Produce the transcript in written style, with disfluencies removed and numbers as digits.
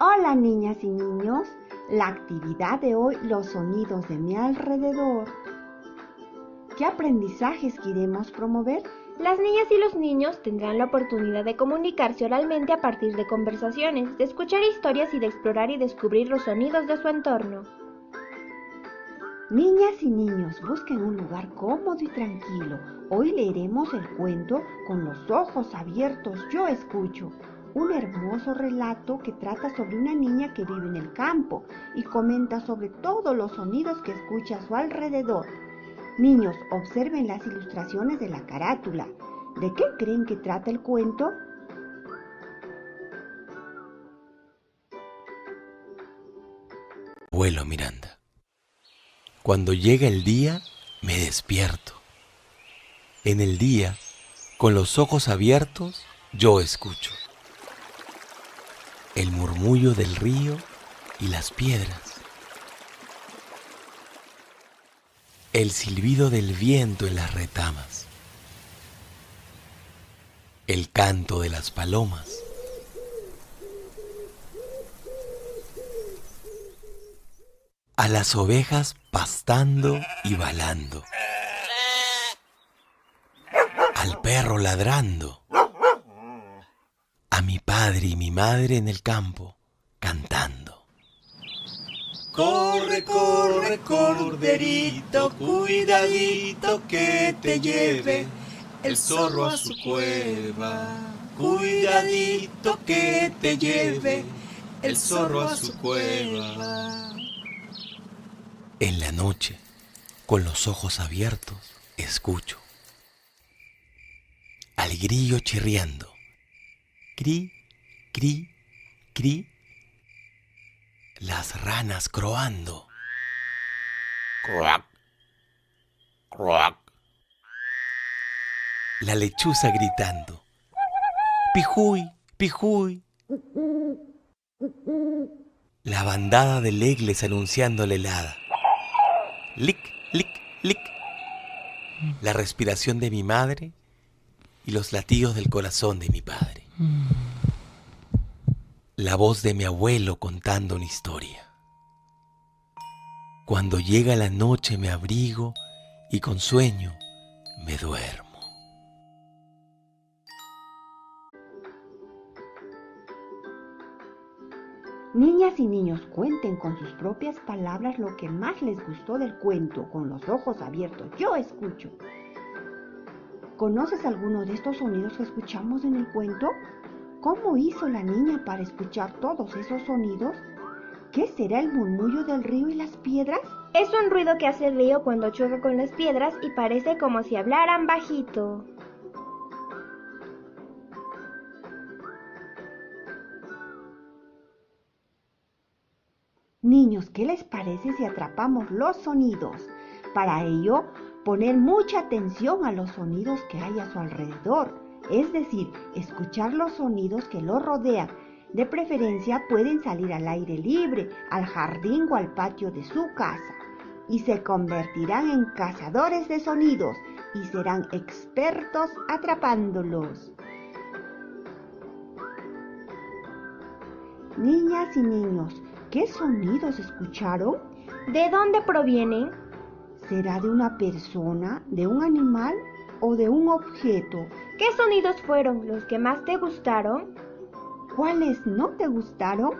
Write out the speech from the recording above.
Hola niñas y niños, la actividad de hoy, los sonidos de mi alrededor. ¿Qué aprendizajes queremos promover? Las niñas y los niños tendrán la oportunidad de comunicarse oralmente a partir de conversaciones, de escuchar historias y de explorar y descubrir los sonidos de su entorno. Niñas y niños, busquen un lugar cómodo y tranquilo. Hoy leeremos el cuento Con los ojos abiertos yo escucho. Un hermoso relato que trata sobre una niña que vive en el campo y comenta sobre todos los sonidos que escucha a su alrededor. Niños, observen las ilustraciones de la carátula. ¿De qué creen que trata el cuento? Abuelo Miranda. Cuando llega el día, me despierto. En el día, con los ojos abiertos, yo escucho el murmullo del río y las piedras, el silbido del viento en las retamas, el canto de las palomas, a las ovejas pastando y balando, al perro ladrando, a mi padre y mi madre en el campo cantando. Corre, corre, corderito, cuidadito que te lleve el zorro a su cueva. Cuidadito que te lleve el zorro a su cueva. En la noche, con los ojos abiertos, escucho al grillo chirriando. Cri, cri, cri. Las ranas croando. Croak, croak. La lechuza gritando. Pijuy, pijuy. La bandada de legles anunciando la helada. Lic, lic, lic. La respiración de mi madre y los latidos del corazón de mi padre. La voz de mi abuelo contando una historia. Cuando llega la noche me abrigo y con sueño me duermo. Niñas y niños, cuenten con sus propias palabras lo que más les gustó del cuento. Con los ojos abiertos yo escucho. ¿Conoces alguno de estos sonidos que escuchamos en el cuento? ¿Cómo hizo la niña para escuchar todos esos sonidos? ¿Qué será el murmullo del río y las piedras? Es un ruido que hace el río cuando choca con las piedras y parece como si hablaran bajito. Niños, ¿qué les parece si atrapamos los sonidos? Para ello, poner mucha atención a los sonidos que hay a su alrededor, es decir, escuchar los sonidos que los rodean. De preferencia pueden salir al aire libre, al jardín o al patio de su casa, y se convertirán en cazadores de sonidos y serán expertos atrapándolos. Niñas y niños, ¿qué sonidos escucharon? ¿De dónde provienen? ¿Será de una persona, de un animal o de un objeto? ¿Qué sonidos fueron los que más te gustaron? ¿Cuáles no te gustaron?